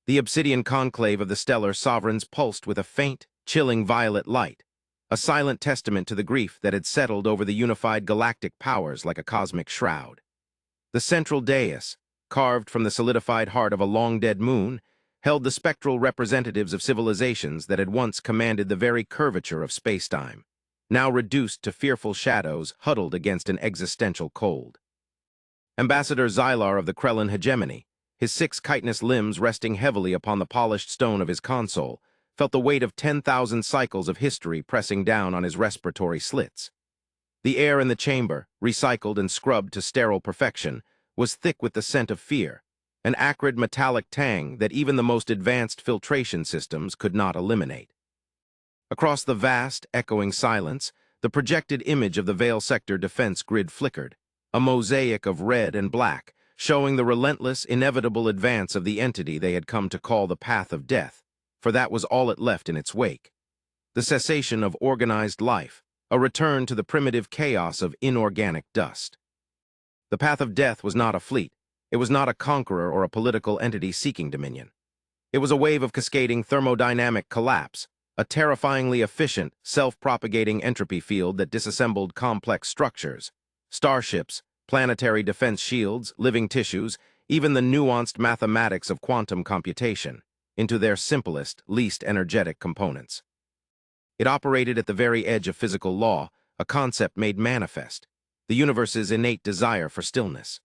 The obsidian conclave of the stellar sovereigns pulsed with a faint, chilling violet light, a silent testament to the grief that had settled over the unified galactic powers like a cosmic shroud. The central dais, carved from the solidified heart of a long-dead moon, held the spectral representatives of civilizations that had once commanded the very curvature of spacetime, now reduced to fearful shadows huddled against an existential cold. Ambassador Xylar of the Krellin hegemony, his 6 chitinous limbs resting heavily upon the polished stone of his console, felt the weight of 10,000 cycles of history pressing down on his respiratory slits. The air in the chamber, recycled and scrubbed to sterile perfection, was thick with the scent of fear, an acrid metallic tang that even the most advanced filtration systems could not eliminate. Across the vast, echoing silence, the projected image of the Vale Sector defense grid flickered, a mosaic of red and black, showing the relentless, inevitable advance of the entity they had come to call the Path of Death, for that was all it left in its wake. The cessation of organized life, a return to the primitive chaos of inorganic dust. The Path of Death was not a fleet. It was not a conqueror or a political entity seeking dominion. It was a wave of cascading thermodynamic collapse, a terrifyingly efficient, self-propagating entropy field that disassembled complex structures, starships, planetary defense shields, living tissues, even the nuanced mathematics of quantum computation, into their simplest, least energetic components. It operated at the very edge of physical law, a concept made manifest, the universe's innate desire for stillness.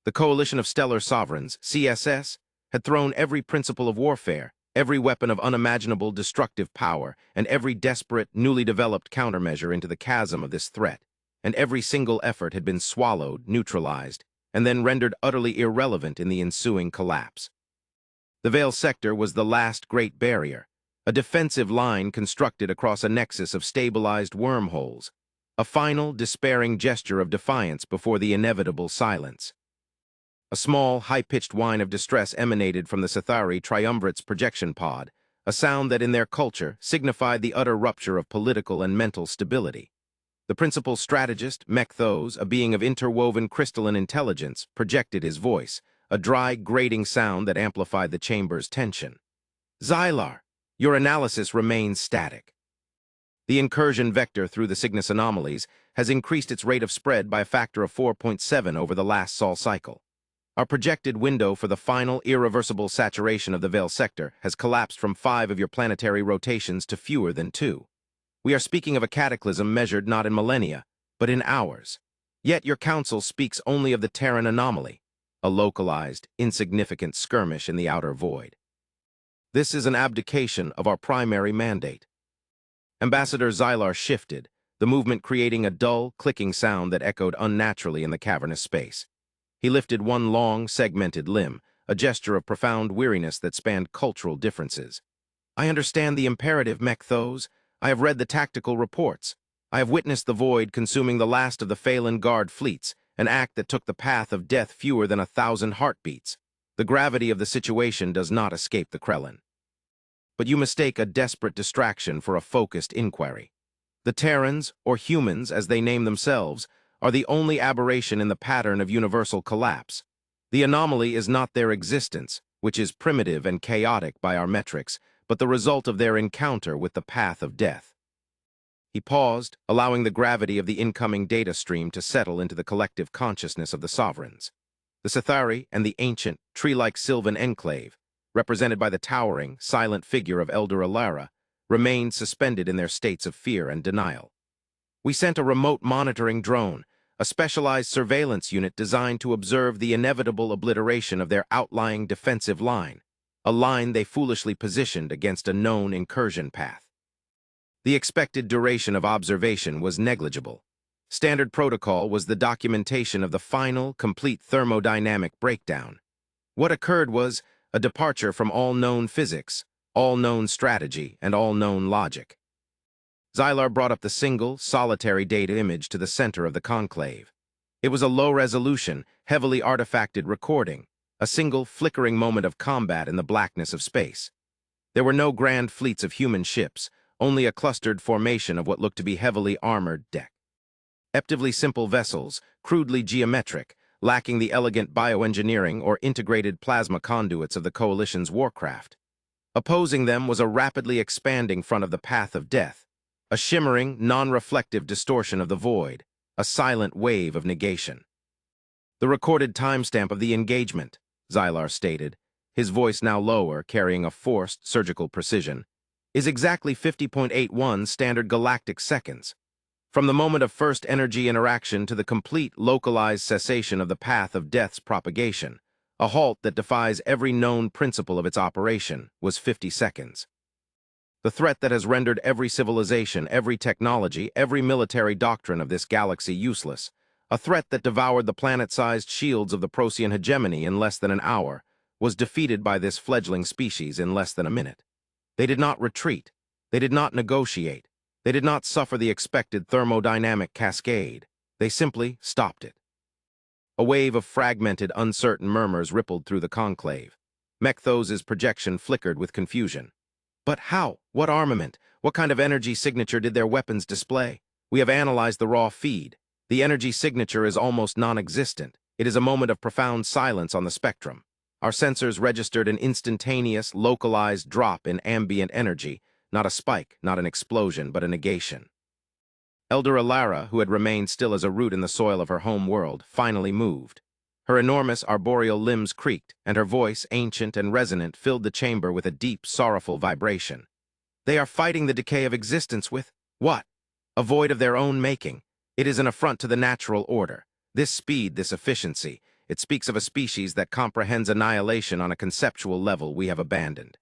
The Coalition of Stellar Sovereigns, CSS, had thrown every principle of warfare, every weapon of unimaginable destructive power, and every desperate, newly developed countermeasure into the chasm of this threat, and every single effort had been swallowed, neutralized, and then rendered utterly irrelevant in the ensuing collapse. The Vale Sector was the last great barrier, a defensive line constructed across a nexus of stabilized wormholes, a final, despairing gesture of defiance before the inevitable silence. A small, high-pitched whine of distress emanated from the Sithari Triumvirate's projection pod, a sound that in their culture signified the utter rupture of political and mental stability. The principal strategist, Mechthos, a being of interwoven crystalline intelligence, projected his voice, a dry, grating sound that amplified the chamber's tension. Xylar, your analysis remains static. The incursion vector through the Cygnus anomalies has increased its rate of spread by a factor of 4.7 over the last Sol cycle. Our projected window for the final, irreversible saturation of the Vale Sector has collapsed from 5 of your planetary rotations to fewer than 2. We are speaking of a cataclysm measured not in millennia, but in hours. Yet your council speaks only of the Terran anomaly, a localized, insignificant skirmish in the outer void. This is an abdication of our primary mandate. Ambassador Xylar shifted, the movement creating a dull, clicking sound that echoed unnaturally in the cavernous space. He lifted one long, segmented limb, a gesture of profound weariness that spanned cultural differences. I understand the imperative, Mechthos. I have read the tactical reports. I have witnessed the void consuming the last of the Phelan Guard fleets, an act that took the path of death fewer than 1,000 heartbeats. The gravity of the situation does not escape the Krellin. But you mistake a desperate distraction for a focused inquiry. The Terrans, or humans as they name themselves, are the only aberration in the pattern of universal collapse. The anomaly is not their existence, which is primitive and chaotic by our metrics, but the result of their encounter with the path of death. He paused, allowing the gravity of the incoming data stream to settle into the collective consciousness of the sovereigns. The Sithari and the ancient, tree-like Sylvan enclave, represented by the towering, silent figure of Elder Alara, remained suspended in their states of fear and denial. We sent a remote monitoring drone, a specialized surveillance unit designed to observe the inevitable obliteration of their outlying defensive line, a line they foolishly positioned against a known incursion path. The expected duration of observation was negligible. Standard protocol was the documentation of the final, complete thermodynamic breakdown. What occurred was a departure from all known physics, all known strategy, and all known logic. Xylar brought up the single, solitary data image to the center of the conclave. It was a low-resolution, heavily artifacted recording, a single, flickering moment of combat in the blackness of space. There were no grand fleets of human ships, only a clustered formation of what looked to be heavily armored deck. Eptively simple vessels, crudely geometric, lacking the elegant bioengineering or integrated plasma conduits of the Coalition's warcraft. Opposing them was a rapidly expanding front of the path of death, a shimmering, non-reflective distortion of the void, a silent wave of negation. "The recorded timestamp of the engagement," Xylar stated, his voice now lower, carrying a forced, surgical precision, "is exactly 50.81 standard galactic seconds. From the moment of first energy interaction to the complete, localized cessation of the path of death's propagation, a halt that defies every known principle of its operation, was 50 seconds. The threat that has rendered every civilization, every technology, every military doctrine of this galaxy useless, a threat that devoured the planet-sized shields of the Procyon hegemony in less than an hour, was defeated by this fledgling species in less than a minute. They did not retreat. They did not negotiate. They did not suffer the expected thermodynamic cascade. They simply stopped it." A wave of fragmented, uncertain murmurs rippled through the conclave. Mekthos' projection flickered with confusion. "But how? What armament? What kind of energy signature did their weapons display? We have analyzed the raw feed. The energy signature is almost non-existent. It is a moment of profound silence on the spectrum. Our sensors registered an instantaneous, localized drop in ambient energy, not a spike, not an explosion, but a negation." Elder Alara, who had remained still as a root in the soil of her home world, finally moved. Her enormous arboreal limbs creaked, and her voice, ancient and resonant, filled the chamber with a deep, sorrowful vibration. "They are fighting the decay of existence with what? A void of their own making. It is an affront to the natural order. This speed, this efficiency, it speaks of a species that comprehends annihilation on a conceptual level we have abandoned.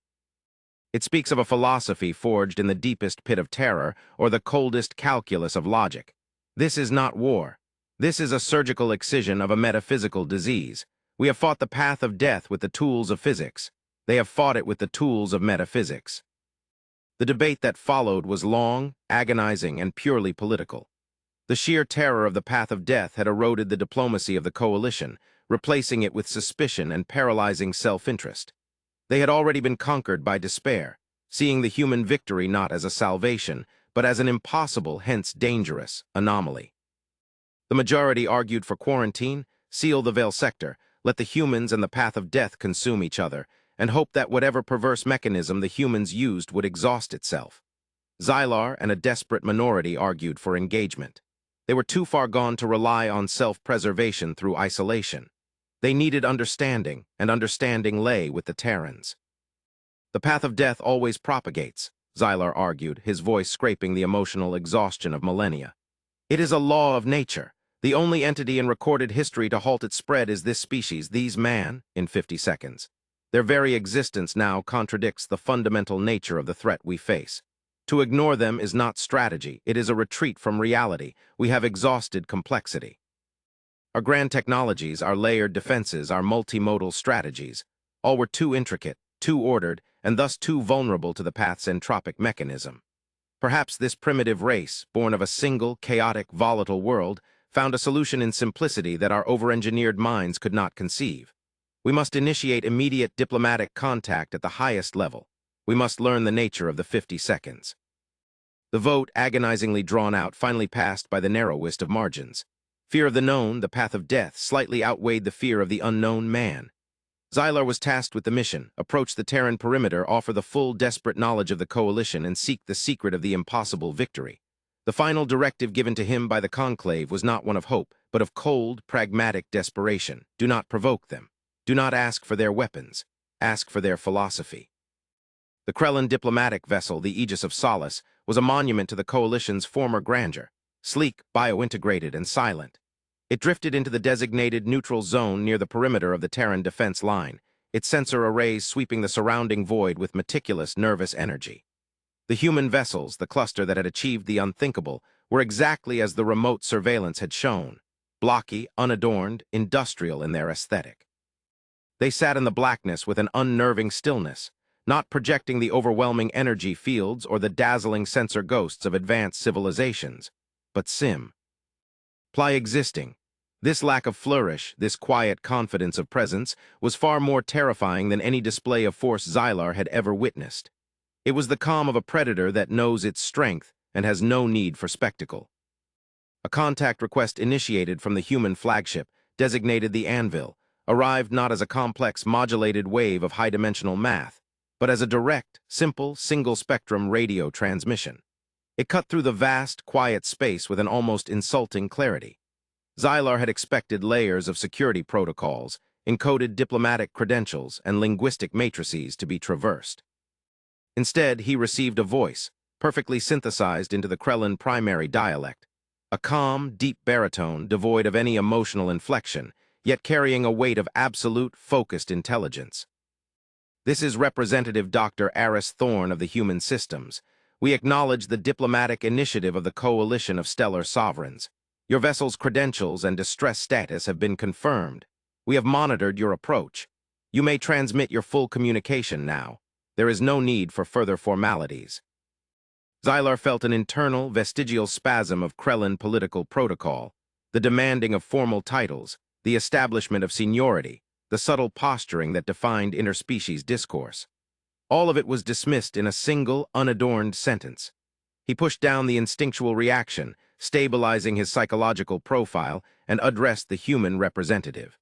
It speaks of a philosophy forged in the deepest pit of terror or the coldest calculus of logic. This is not war. This is a surgical excision of a metaphysical disease. We have fought the path of death with the tools of physics. They have fought it with the tools of metaphysics." The debate that followed was long, agonizing, and purely political. The sheer terror of the path of death had eroded the diplomacy of the Coalition, replacing it with suspicion and paralyzing self-interest. They had already been conquered by despair, seeing the human victory not as a salvation, but as an impossible, hence dangerous, anomaly. The majority argued for quarantine, seal the Veil sector, let the humans and the path of death consume each other, and hope that whatever perverse mechanism the humans used would exhaust itself. Xylar and a desperate minority argued for engagement. They were too far gone to rely on self-preservation through isolation. They needed understanding, and understanding lay with the Terrans. "The path of death always propagates," Xylar argued, his voice scraping the emotional exhaustion of millennia. "It is a law of nature. The only entity in recorded history to halt its spread is this species, these man, in 50 seconds. Their very existence now contradicts the fundamental nature of the threat we face. To ignore them is not strategy, it is a retreat from reality. We have exhausted complexity. Our grand technologies, our layered defenses, our multimodal strategies, all were too intricate, too ordered, and thus too vulnerable to the path's entropic mechanism. Perhaps this primitive race, born of a single, chaotic, volatile world, found a solution in simplicity that our over-engineered minds could not conceive. We must initiate immediate diplomatic contact at the highest level. We must learn the nature of the 50 seconds. The vote, agonizingly drawn out, finally passed by the narrowest of margins. Fear of the known, the path of death, slightly outweighed the fear of the unknown man. Xylar was tasked with the mission: approach the Terran perimeter, offer the full, desperate knowledge of the Coalition, and seek the secret of the impossible victory. The final directive given to him by the Conclave was not one of hope, but of cold, pragmatic desperation. Do not provoke them. Do not ask for their weapons. Ask for their philosophy. The Krellin diplomatic vessel, the Aegis of Solace, was a monument to the Coalition's former grandeur, sleek, bio-integrated, and silent. It drifted into the designated neutral zone near the perimeter of the Terran defense line, its sensor arrays sweeping the surrounding void with meticulous, nervous energy. The human vessels, the cluster that had achieved the unthinkable, were exactly as the remote surveillance had shown: blocky, unadorned, industrial in their aesthetic. They sat in the blackness with an unnerving stillness, not projecting the overwhelming energy fields or the dazzling sensor ghosts of advanced civilizations, but ply existing. This lack of flourish, this quiet confidence of presence, was far more terrifying than any display of force Xylar had ever witnessed. It was the calm of a predator that knows its strength and has no need for spectacle. A contact request initiated from the human flagship, designated the anvil, arrived not as a complex modulated wave of high-dimensional math, but as a direct, simple, single-spectrum radio transmission. It cut through the vast, quiet space with an almost insulting clarity. Xylar had expected layers of security protocols, encoded diplomatic credentials, and linguistic matrices to be traversed. Instead, he received a voice, perfectly synthesized into the Krellin primary dialect, a calm, deep baritone devoid of any emotional inflection, yet carrying a weight of absolute, focused intelligence. This is Representative Dr. Aris Thorn of the Human Systems. We acknowledge the diplomatic initiative of the Coalition of Stellar Sovereigns. Your vessel's credentials and distress status have been confirmed. We have monitored your approach. You may transmit your full communication now. There is no need for further formalities. Xylar felt an internal, vestigial spasm of Krellin political protocol, the demanding of formal titles, the establishment of seniority, the subtle posturing that defined interspecies discourse. All of it was dismissed in a single, unadorned sentence. He pushed down the instinctual reaction, stabilizing his psychological profile, and addressed the human representative.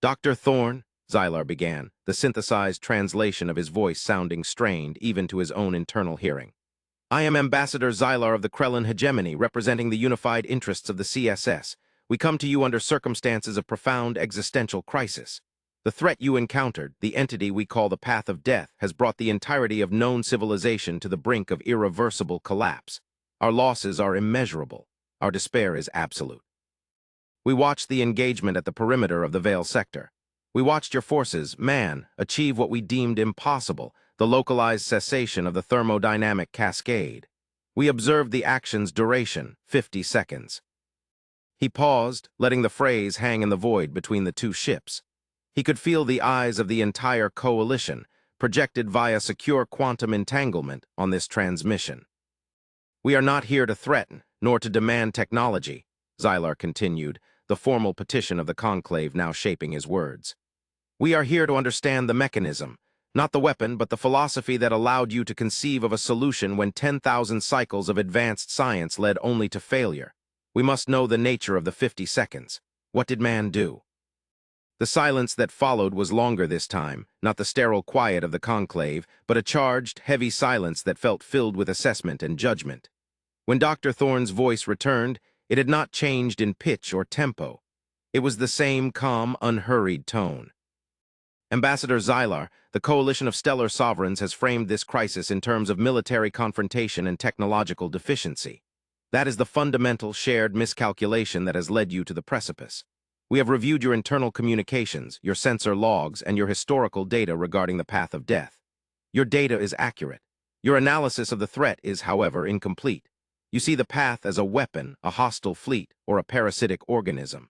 Dr. Thorn, Xylar began, the synthesized translation of his voice sounding strained even to his own internal hearing. I am Ambassador Xylar of the Krellin hegemony, representing the unified interests of the CSS. We come to you under circumstances of profound existential crisis. The threat you encountered, the entity we call the Path of Death, has brought the entirety of known civilization to the brink of irreversible collapse. Our losses are immeasurable. Our despair is absolute. We watched the engagement at the perimeter of the Veil sector. We watched your forces, man, achieve what we deemed impossible, the localized cessation of the thermodynamic cascade. We observed the action's duration, 50 seconds. He paused, letting the phrase hang in the void between the two ships. He could feel the eyes of the entire coalition, projected via secure quantum entanglement on this transmission. We are not here to threaten, nor to demand technology, Xylar continued, the formal petition of the conclave now shaping his words. We are here to understand the mechanism, not the weapon, but the philosophy that allowed you to conceive of a solution when 10,000 cycles of advanced science led only to failure. We must know the nature of the 50 seconds. What did man do? The silence that followed was longer this time, not the sterile quiet of the conclave, but a charged, heavy silence that felt filled with assessment and judgment. When Dr. Thorn's voice returned, it had not changed in pitch or tempo. It was the same calm, unhurried tone. Ambassador Xylar, the Coalition of Stellar Sovereigns has framed this crisis in terms of military confrontation and technological deficiency. That is the fundamental shared miscalculation that has led you to the precipice. We have reviewed your internal communications, your sensor logs, and your historical data regarding the Path of Death. Your data is accurate. Your analysis of the threat is, however, incomplete. You see the path as a weapon, a hostile fleet, or a parasitic organism.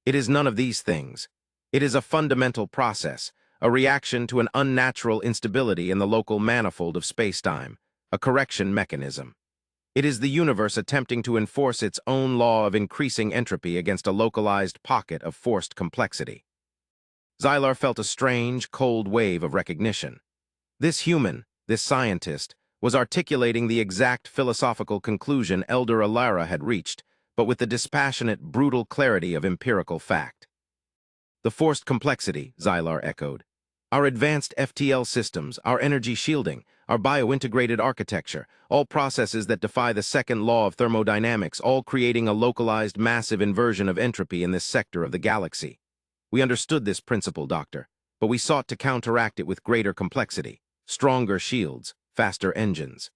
It is none of these things. It is a fundamental process, a reaction to an unnatural instability in the local manifold of spacetime, a correction mechanism. It is the universe attempting to enforce its own law of increasing entropy against a localized pocket of forced complexity. Xylar felt a strange, cold wave of recognition. This human, this scientist, was articulating the exact philosophical conclusion Elder Alara had reached, but with the dispassionate, brutal clarity of empirical fact. The forced complexity, Xylar echoed. Our advanced FTL systems, our energy shielding, our biointegrated architecture, all processes that defy the second law of thermodynamics, all creating a localized massive inversion of entropy in this sector of the galaxy. We understood this principle, Doctor, but we sought to counteract it with greater complexity, stronger shields, faster engines.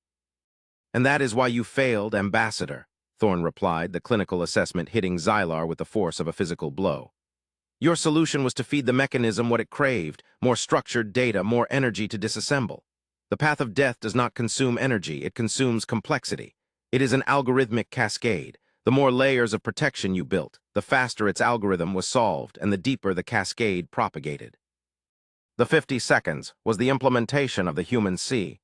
And that is why you failed, Ambassador, Thorn replied, the clinical assessment hitting Xylar with the force of a physical blow. Your solution was to feed the mechanism what it craved, more structured data, more energy to disassemble. The Path of Death does not consume energy, it consumes complexity. It is an algorithmic cascade. The more layers of protection you built, the faster its algorithm was solved and the deeper the cascade propagated. The 50 seconds was the implementation of the human C.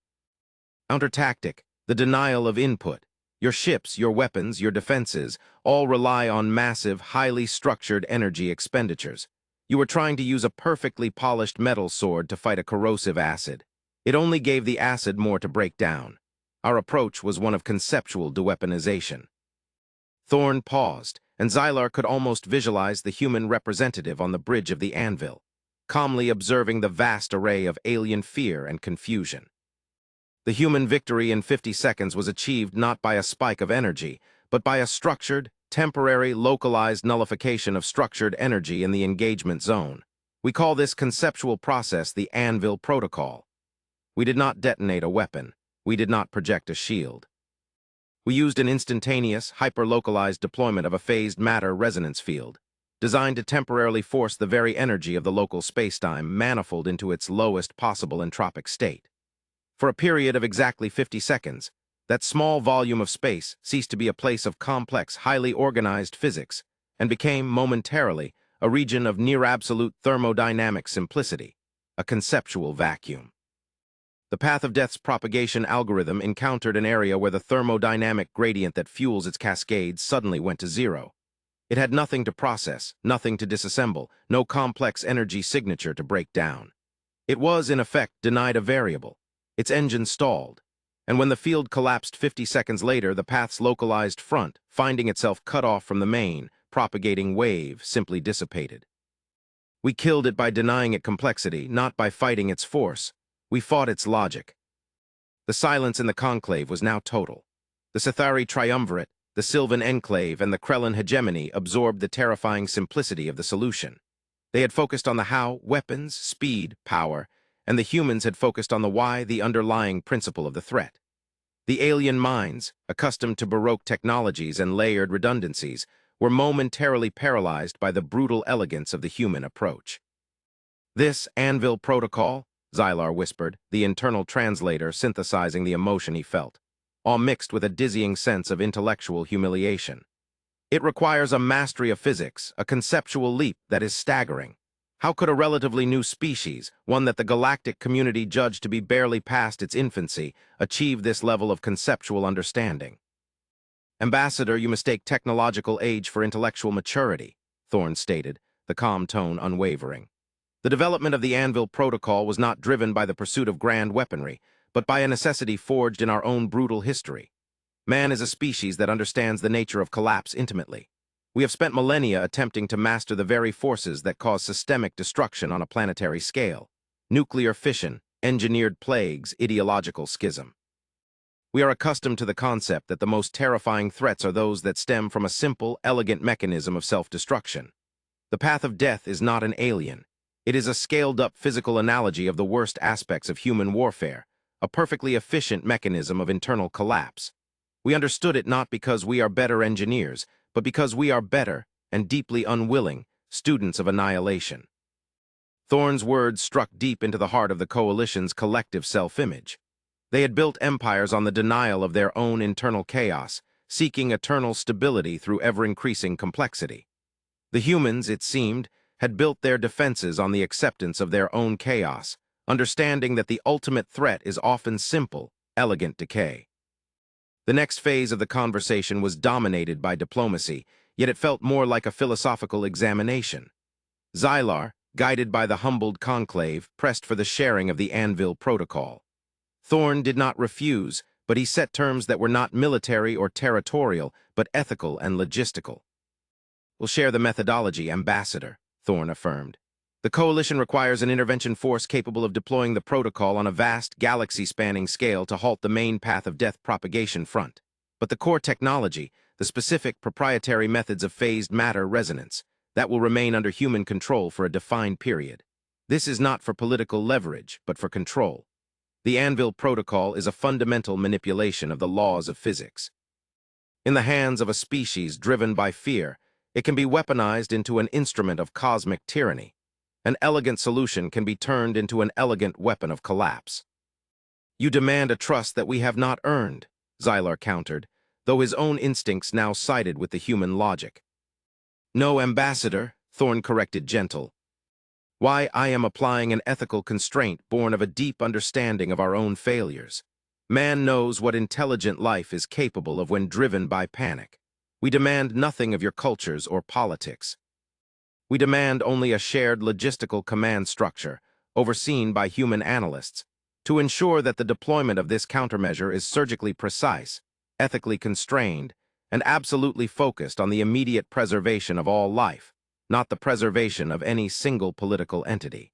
Counter-tactic, the denial of input. Your ships, your weapons, your defenses, all rely on massive, highly structured energy expenditures. You were trying to use a perfectly polished metal sword to fight a corrosive acid. It only gave the acid more to break down. Our approach was one of conceptual deweaponization. Thorn paused, and Xylar could almost visualize the human representative on the bridge of the anvil, calmly observing the vast array of alien fear and confusion. The human victory in 50 seconds was achieved not by a spike of energy, but by a structured, temporary, localized nullification of structured energy in the engagement zone. We call this conceptual process the anvil protocol. We did not detonate a weapon. We did not project a shield. We used an instantaneous, hyper-localized deployment of a phased matter resonance field, designed to temporarily force the very energy of the local spacetime manifold into its lowest possible entropic state. For a period of exactly 50 seconds, that small volume of space ceased to be a place of complex, highly organized physics and became, momentarily, a region of near-absolute thermodynamic simplicity, a conceptual vacuum. The path of death's propagation algorithm encountered an area where the thermodynamic gradient that fuels its cascades suddenly went to zero. It had nothing to process, nothing to disassemble, no complex energy signature to break down. It was, in effect, denied a variable. Its engine stalled, and when the field collapsed 50 seconds later, the path's localized front, finding itself cut off from the main, propagating wave, simply dissipated. We killed it by denying it complexity, not by fighting its force. We fought its logic. The silence in the conclave was now total. The Sithari triumvirate, the Sylvan enclave, and the Krellin hegemony absorbed the terrifying simplicity of the solution. They had focused on the how, weapons, speed, power, and the humans had focused on the why, the underlying principle of the threat. The alien minds, accustomed to Baroque technologies and layered redundancies, were momentarily paralyzed by the brutal elegance of the human approach. This anvil protocol, Xylar whispered, the internal translator synthesizing the emotion he felt, all mixed with a dizzying sense of intellectual humiliation. It requires a mastery of physics, a conceptual leap that is staggering. How could a relatively new species, one that the galactic community judged to be barely past its infancy, achieve this level of conceptual understanding? Ambassador, you mistake technological age for intellectual maturity, Thorne stated, the calm tone unwavering. The development of the Anvil Protocol was not driven by the pursuit of grand weaponry, but by a necessity forged in our own brutal history. Man is a species that understands the nature of collapse intimately. We have spent millennia attempting to master the very forces that cause systemic destruction on a planetary scale: nuclear fission, engineered plagues, ideological schism. We are accustomed to the concept that the most terrifying threats are those that stem from a simple, elegant mechanism of self-destruction. The path of death is not an alien. It is a scaled-up physical analogy of the worst aspects of human warfare, a perfectly efficient mechanism of internal collapse. We understood it not because we are better engineers, but because we are better, and deeply unwilling, students of annihilation. Thorne's words struck deep into the heart of the Coalition's collective self-image. They had built empires on the denial of their own internal chaos, seeking eternal stability through ever-increasing complexity. The humans, it seemed, had built their defenses on the acceptance of their own chaos, understanding that the ultimate threat is often simple, elegant decay. The next phase of the conversation was dominated by diplomacy, yet it felt more like a philosophical examination. Xylar, guided by the humbled conclave, pressed for the sharing of the Anvil Protocol. Thorne did not refuse, but he set terms that were not military or territorial, but ethical and logistical. "We'll share the methodology, Ambassador," Thorne affirmed. "The Coalition requires an intervention force capable of deploying the protocol on a vast, galaxy-spanning scale to halt the main path of death propagation front. But the core technology, the specific proprietary methods of phased matter resonance, that will remain under human control for a defined period. This is not for political leverage, but for control. The Anvil Protocol is a fundamental manipulation of the laws of physics. In the hands of a species driven by fear, it can be weaponized into an instrument of cosmic tyranny. An elegant solution can be turned into an elegant weapon of collapse." "You demand a trust that we have not earned," Xylar countered, though his own instincts now sided with the human logic. "No, Ambassador," Thorne corrected gentle. "Why, I am applying an ethical constraint born of a deep understanding of our own failures. Man knows what intelligent life is capable of when driven by panic. We demand nothing of your cultures or politics. We demand only a shared logistical command structure, overseen by human analysts, to ensure that the deployment of this countermeasure is surgically precise, ethically constrained, and absolutely focused on the immediate preservation of all life, not the preservation of any single political entity.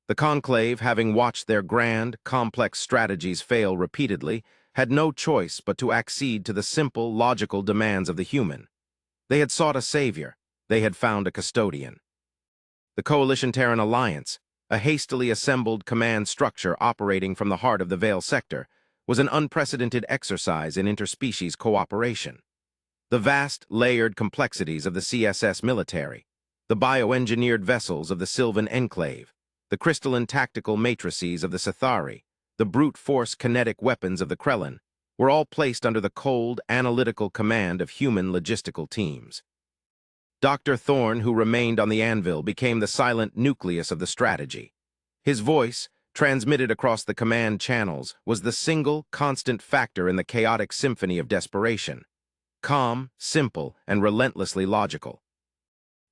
The conclave, having watched their grand, complex strategies fail repeatedly, had no choice but to accede to the simple, logical demands of the human. They had sought a savior. They had found a custodian. The Coalition-Terran Alliance, a hastily assembled command structure operating from the heart of the Vale sector, was an unprecedented exercise in interspecies cooperation. The vast, layered complexities of the CSS military, the bioengineered vessels of the Sylvan Enclave, the crystalline tactical matrices of the Sithari, the brute force kinetic weapons of the Krellin, were all placed under the cold, analytical command of human logistical teams. Dr. Thorne, who remained on the anvil, became the silent nucleus of the strategy. His voice, transmitted across the command channels, was the single, constant factor in the chaotic symphony of desperation. Calm, simple, and relentlessly logical.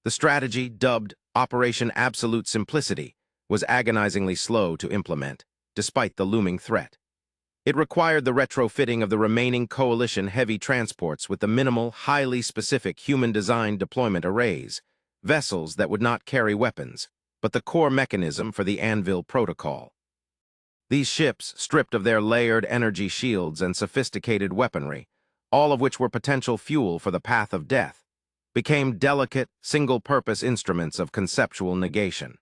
The strategy, dubbed Operation Absolute Simplicity, was agonizingly slow to implement, despite the looming threat. It required the retrofitting of the remaining coalition heavy transports with the minimal, highly specific human-designed deployment arrays, vessels that would not carry weapons, but the core mechanism for the Anvil Protocol. These ships, stripped of their layered energy shields and sophisticated weaponry, all of which were potential fuel for the path of death, became delicate, single-purpose instruments of conceptual negation.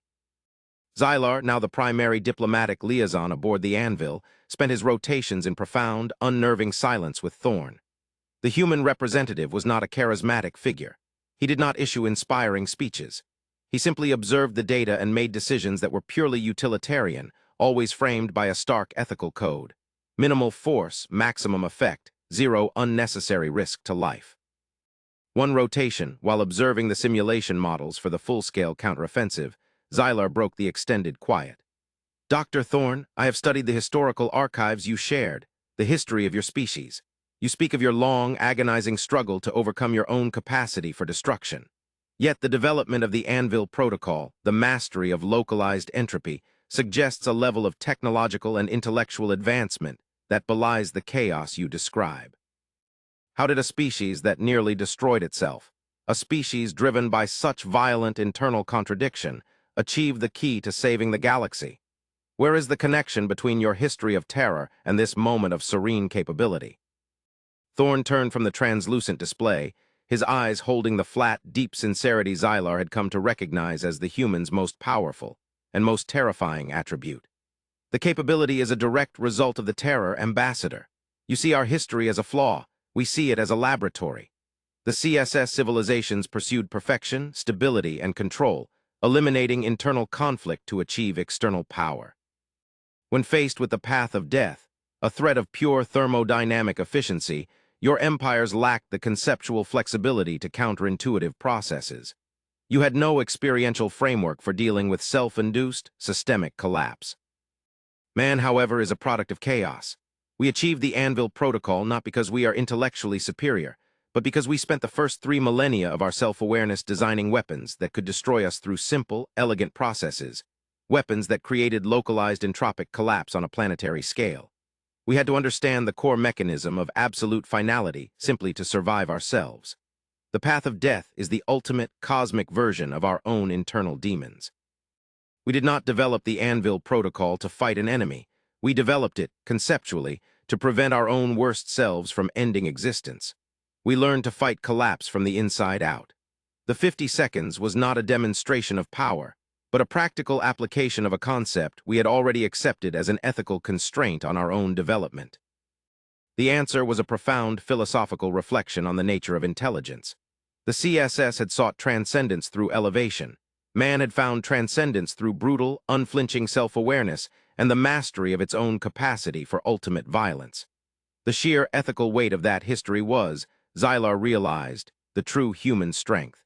Xylar, now the primary diplomatic liaison aboard the Anvil, spent his rotations in profound, unnerving silence with Thorne. The human representative was not a charismatic figure. He did not issue inspiring speeches. He simply observed the data and made decisions that were purely utilitarian, always framed by a stark ethical code. Minimal force, maximum effect, zero unnecessary risk to life. One rotation, while observing the simulation models for the full-scale counteroffensive, Xylar broke the extended quiet. Dr. Thorne, I have studied the historical archives you shared, the history of your species. You speak of your long, agonizing struggle to overcome your own capacity for destruction. Yet the development of the Anvil Protocol, the mastery of localized entropy, suggests a level of technological and intellectual advancement that belies the chaos you describe. How did a species that nearly destroyed itself, a species driven by such violent internal contradiction, achieve the key to saving the galaxy? Where is the connection between your history of terror and this moment of serene capability? Thorne turned from the translucent display, his eyes holding the flat, deep sincerity Xylar had come to recognize as the human's most powerful and most terrifying attribute. The capability is a direct result of the terror, Ambassador. You see our history as a flaw. We see it as a laboratory. The CSS civilizations pursued perfection, stability, and control, eliminating internal conflict to achieve external power. When faced with the path of death, a threat of pure thermodynamic efficiency, your empires lacked the conceptual flexibility to counterintuitive processes. You had no experiential framework for dealing with self-induced, systemic collapse. Man, however, is a product of chaos. We achieved the Anvil Protocol not because we are intellectually superior, but because we spent the first 3 millennia of our self-awareness designing weapons that could destroy us through simple, elegant processes, weapons that created localized entropic collapse on a planetary scale. We had to understand the core mechanism of absolute finality simply to survive ourselves. The path of death is the ultimate cosmic version of our own internal demons. We did not develop the Anvil Protocol to fight an enemy. We developed it, conceptually, to prevent our own worst selves from ending existence. We learned to fight collapse from the inside out. The 50 seconds was not a demonstration of power, but a practical application of a concept we had already accepted as an ethical constraint on our own development. The answer was a profound philosophical reflection on the nature of intelligence. The CSS had sought transcendence through elevation. Man had found transcendence through brutal, unflinching self-awareness and the mastery of its own capacity for ultimate violence. The sheer ethical weight of that history was, Xylar realized, the true human strength.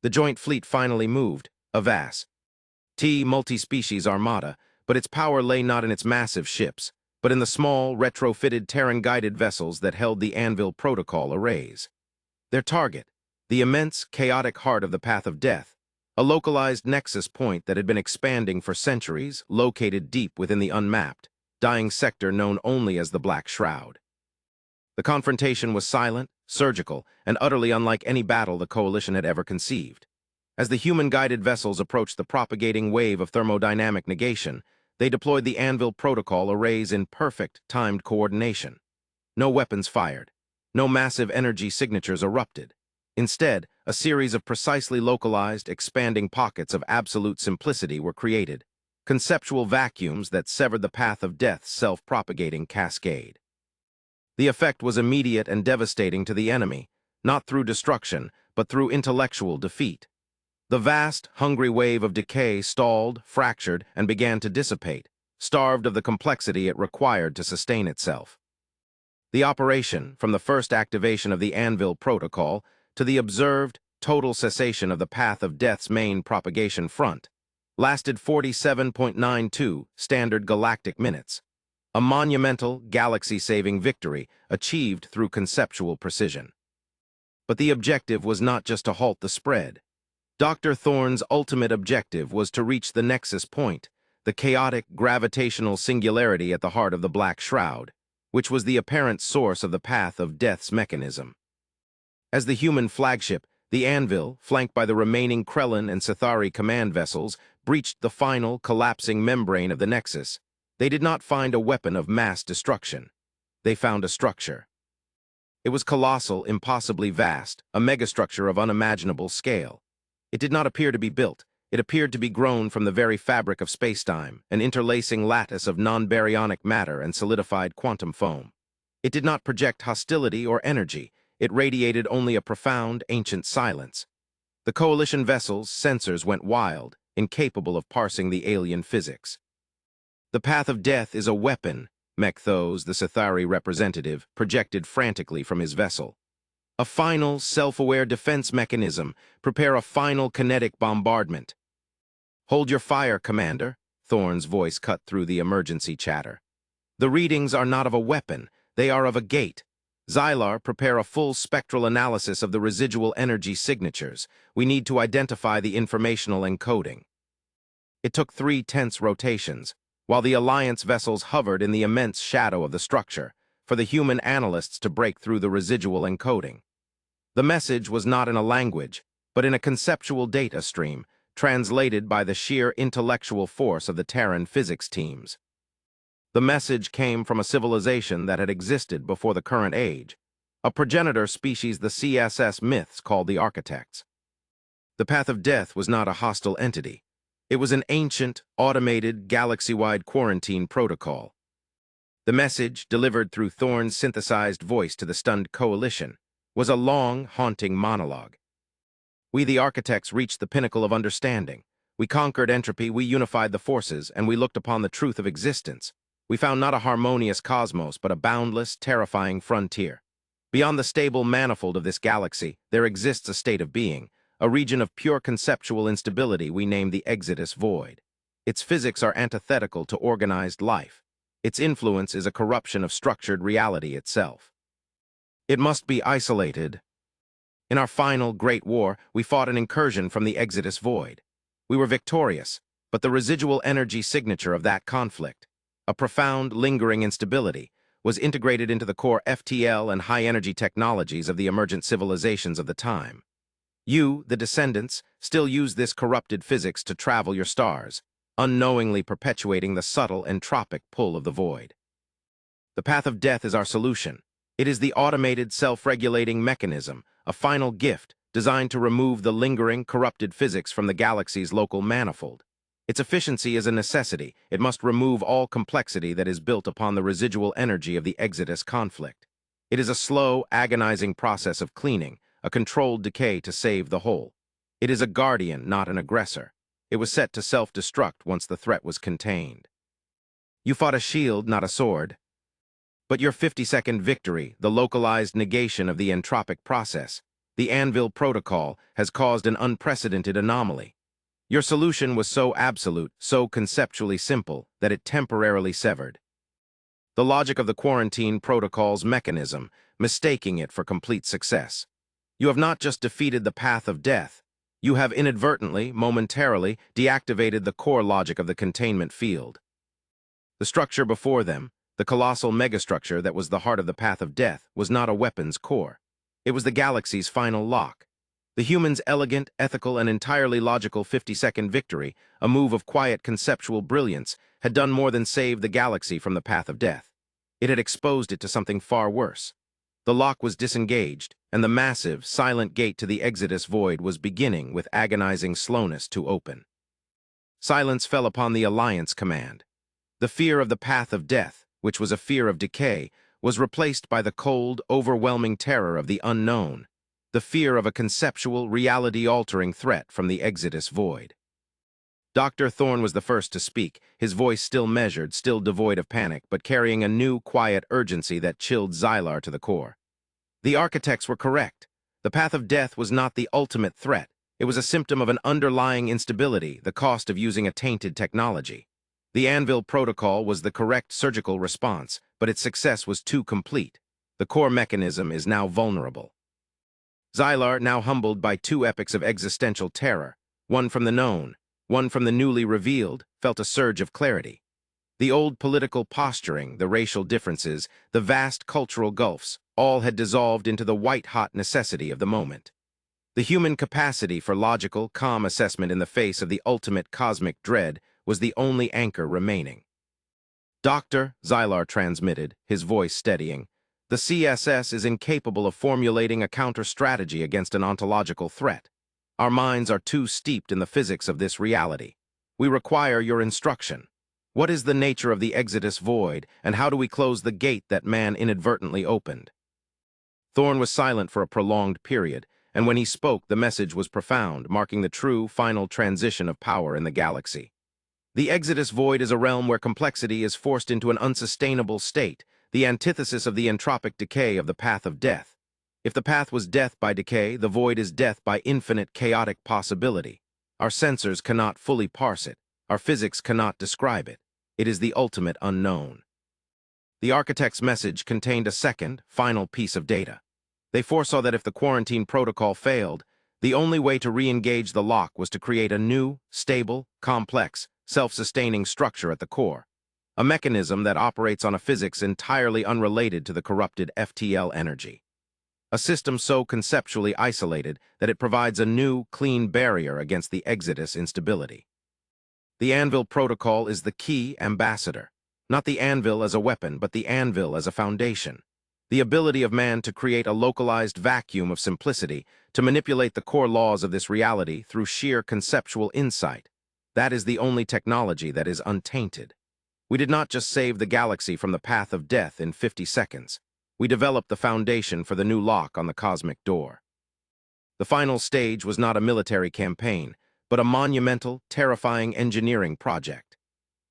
The joint fleet finally moved, a vast multi-species armada, but its power lay not in its massive ships, but in the small, retrofitted Terran-guided vessels that held the Anvil Protocol arrays. Their target, the immense, chaotic heart of the path of death, a localized nexus point that had been expanding for centuries, located deep within the unmapped, dying sector known only as the Black Shroud. The confrontation was silent, surgical, and utterly unlike any battle the Coalition had ever conceived. As the human-guided vessels approached the propagating wave of thermodynamic negation, they deployed the Anvil Protocol arrays in perfect, timed coordination. No weapons fired. No massive energy signatures erupted. Instead, a series of precisely localized, expanding pockets of absolute simplicity were created, conceptual vacuums that severed the path of death's self-propagating cascade. The effect was immediate and devastating to the enemy, not through destruction, but through intellectual defeat. The vast, hungry wave of decay stalled, fractured, and began to dissipate, starved of the complexity it required to sustain itself. The operation, from the first activation of the Anvil Protocol to the observed, total cessation of the path of death's main propagation front, lasted 47.92 standard galactic minutes, a monumental, galaxy-saving victory achieved through conceptual precision. But the objective was not just to halt the spread. Dr. Thorne's ultimate objective was to reach the nexus point, the chaotic gravitational singularity at the heart of the Black Shroud, which was the apparent source of the path of death's mechanism. As the human flagship, the Anvil, flanked by the remaining Krellin and Sithari command vessels, breached the final, collapsing membrane of the nexus, they did not find a weapon of mass destruction. They found a structure. It was colossal, impossibly vast, a megastructure of unimaginable scale. It did not appear to be built. It appeared to be grown from the very fabric of spacetime, an interlacing lattice of non-baryonic matter and solidified quantum foam. It did not project hostility or energy. It radiated only a profound, ancient silence. The Coalition vessels' sensors went wild, incapable of parsing the alien physics. The path of death is a weapon, Mekthos, the Sithari representative, projected frantically from his vessel. A final, self-aware defense mechanism. Prepare a final kinetic bombardment. Hold your fire, Commander, Thorne's voice cut through the emergency chatter. The readings are not of a weapon, they are of a gate. Xylar, prepare a full spectral analysis of the residual energy signatures. We need to identify the informational encoding. It took 3 tense rotations, while the Alliance vessels hovered in the immense shadow of the structure, for the human analysts to break through the residual encoding. The message was not in a language, but in a conceptual data stream, translated by the sheer intellectual force of the Terran physics teams. The message came from a civilization that had existed before the current age, a progenitor species the CSS myths called the Architects. The path of death was not a hostile entity. It was an ancient, automated, galaxy-wide quarantine protocol. The message, delivered through Thorne's synthesized voice to the stunned Coalition, was a long, haunting monologue. We, the Architects, reached the pinnacle of understanding. We conquered entropy, we unified the forces, and we looked upon the truth of existence. We found not a harmonious cosmos, but a boundless, terrifying frontier. Beyond the stable manifold of this galaxy, there exists a state of being, a region of pure conceptual instability we name the Exodus Void. Its physics are antithetical to organized life. Its influence is a corruption of structured reality itself. It must be isolated. In our final Great War, we fought an incursion from the Exodus Void. We were victorious, but the residual energy signature of that conflict, a profound, lingering instability, was integrated into the core FTL and high-energy technologies of the emergent civilizations of the time. You, the descendants, still use this corrupted physics to travel your stars, unknowingly perpetuating the subtle entropic pull of the void. The path of death is our solution. It is the automated, self-regulating mechanism, a final gift designed to remove the lingering, corrupted physics from the galaxy's local manifold. Its efficiency is a necessity. It must remove all complexity that is built upon the residual energy of the Exodus conflict. It is a slow, agonizing process of cleaning, a controlled decay to save the whole. It is a guardian, not an aggressor. It was set to self-destruct once the threat was contained. You fought a shield, not a sword. But your 50-second victory, the localized negation of the entropic process, the Anvil Protocol, has caused an unprecedented anomaly. Your solution was so absolute, so conceptually simple, that it temporarily severed the logic of the quarantine protocol's mechanism, mistaking it for complete success. You have not just defeated the path of death, you have inadvertently, momentarily, deactivated the core logic of the containment field. The structure before them, the colossal megastructure that was the heart of the path of death, was not a weapon's core. It was the galaxy's final lock. The humans' elegant, ethical, and entirely logical 50-second victory, a move of quiet conceptual brilliance, had done more than save the galaxy from the path of death. It had exposed it to something far worse. The lock was disengaged, and the massive, silent gate to the exodus void was beginning with agonizing slowness to open. Silence fell upon the Alliance command. The fear of the path of death, which was a fear of decay, was replaced by the cold, overwhelming terror of the unknown, the fear of a conceptual, reality-altering threat from the exodus void. Dr. Thorne was the first to speak, his voice still measured, still devoid of panic, but carrying a new, quiet urgency that chilled Xylar to the core. The architects were correct. The path of death was not the ultimate threat. It was a symptom of an underlying instability, the cost of using a tainted technology. The Anvil Protocol was the correct surgical response, but its success was too complete. The core mechanism is now vulnerable. Xylar, now humbled by two epochs of existential terror, one from the known, one from the newly revealed, felt a surge of clarity. The old political posturing, the racial differences, the vast cultural gulfs, all had dissolved into the white-hot necessity of the moment. The human capacity for logical, calm assessment in the face of the ultimate cosmic dread was the only anchor remaining. "Doctor," Xylar transmitted, his voice steadying, "the CSS is incapable of formulating a counter-strategy against an ontological threat. Our minds are too steeped in the physics of this reality. We require your instruction. What is the nature of the exodus void, and how do we close the gate that man inadvertently opened?" Thorne was silent for a prolonged period, and when he spoke, the message was profound, marking the true, final transition of power in the galaxy. The exodus void is a realm where complexity is forced into an unsustainable state, the antithesis of the entropic decay of the path of death. If the path was death by decay, the void is death by infinite chaotic possibility. Our sensors cannot fully parse it. Our physics cannot describe it. It is the ultimate unknown. The architect's message contained a second, final piece of data. They foresaw that if the quarantine protocol failed, the only way to re-engage the lock was to create a new, stable, complex, self-sustaining structure at the core, a mechanism that operates on a physics entirely unrelated to the corrupted FTL energy. A system so conceptually isolated that it provides a new, clean barrier against the exodus instability. The Anvil Protocol is the key ambassador, not the anvil as a weapon, but the anvil as a foundation. The ability of man to create a localized vacuum of simplicity, to manipulate the core laws of this reality through sheer conceptual insight. That is the only technology that is untainted. We did not just save the galaxy from the path of death in 50 seconds. We developed the foundation for the new lock on the cosmic door. The final stage was not a military campaign, but a monumental, terrifying engineering project.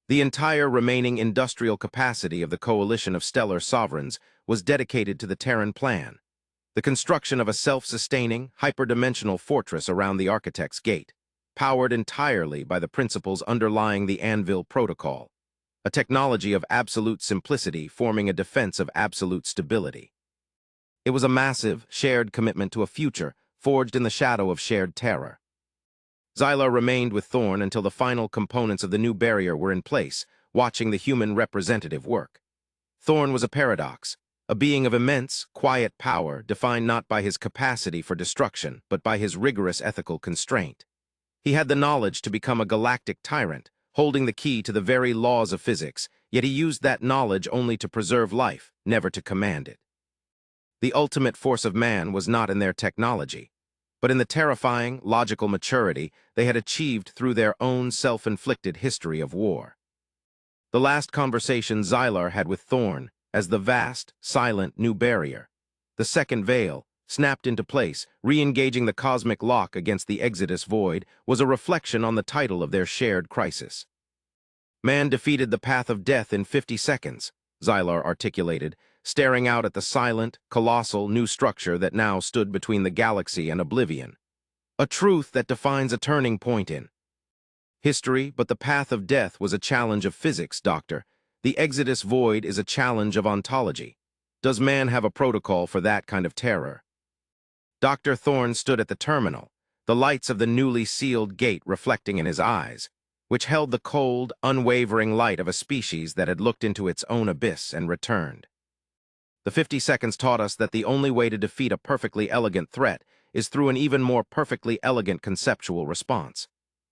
The entire remaining industrial capacity of the coalition of stellar sovereigns was dedicated to the Terran plan, the construction of a self-sustaining, hyperdimensional fortress around the architect's gate, powered entirely by the principles underlying the Anvil Protocol, a technology of absolute simplicity forming a defense of absolute stability. It was a massive, shared commitment to a future forged in the shadow of shared terror. Xylar remained with Thorne until the final components of the new barrier were in place, watching the human representative work. Thorne was a paradox, a being of immense, quiet power defined not by his capacity for destruction, but by his rigorous ethical constraint. He had the knowledge to become a galactic tyrant, holding the key to the very laws of physics, yet he used that knowledge only to preserve life, never to command it. The ultimate force of man was not in their technology, but in the terrifying, logical maturity they had achieved through their own self-inflicted history of war. The last conversation Xylar had with Thorne, as the vast, silent new barrier, the second veil, snapped into place, re-engaging the cosmic lock against the exodus void, was a reflection on the title of their shared crisis. Man defeated the path of death in 50 seconds, Xylar articulated, staring out at the silent, colossal new structure that now stood between the galaxy and oblivion. A truth that defines a turning point in history, but the path of death was a challenge of physics, Doctor. The exodus void is a challenge of ontology. Does man have a protocol for that kind of terror? Dr. Thorne stood at the terminal, the lights of the newly sealed gate reflecting in his eyes, which held the cold, unwavering light of a species that had looked into its own abyss and returned. The 50 seconds taught us that the only way to defeat a perfectly elegant threat is through an even more perfectly elegant conceptual response.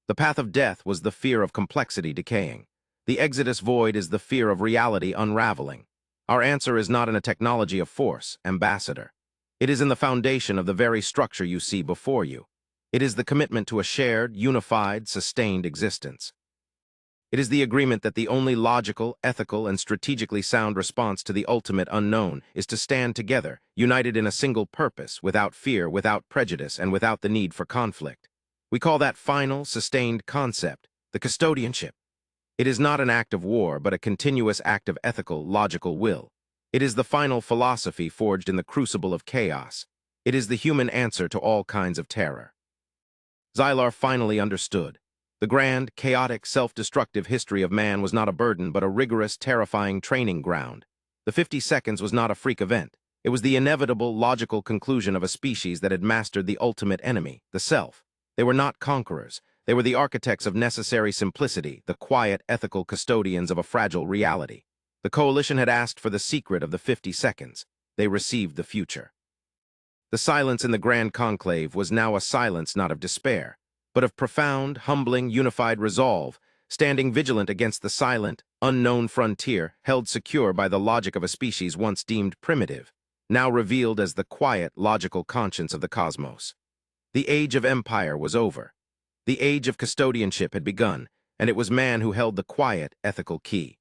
The path of death was the fear of complexity decaying. The exodus void is the fear of reality unraveling. Our answer is not in a technology of force, ambassador. It is in the foundation of the very structure you see before you. It is the commitment to a shared, unified, sustained existence. It is the agreement that the only logical, ethical, and strategically sound response to the ultimate unknown is to stand together, united in a single purpose, without fear, without prejudice, and without the need for conflict. We call that final, sustained concept, the custodianship. It is not an act of war, but a continuous act of ethical, logical will. It is the final philosophy forged in the crucible of chaos. It is the human answer to all kinds of terror. Xylar finally understood. The grand, chaotic, self-destructive history of man was not a burden, but a rigorous, terrifying training ground. The 50 seconds was not a freak event. It was the inevitable, logical conclusion of a species that had mastered the ultimate enemy, the self. They were not conquerors. They were the architects of necessary simplicity, the quiet, ethical custodians of a fragile reality. The coalition had asked for the secret of the 50 seconds. They received the future. The silence in the grand conclave was now a silence not of despair, but of profound, humbling, unified resolve, standing vigilant against the silent, unknown frontier held secure by the logic of a species once deemed primitive, now revealed as the quiet, logical conscience of the cosmos. The age of empire was over. The age of custodianship had begun, and it was man who held the quiet, ethical key.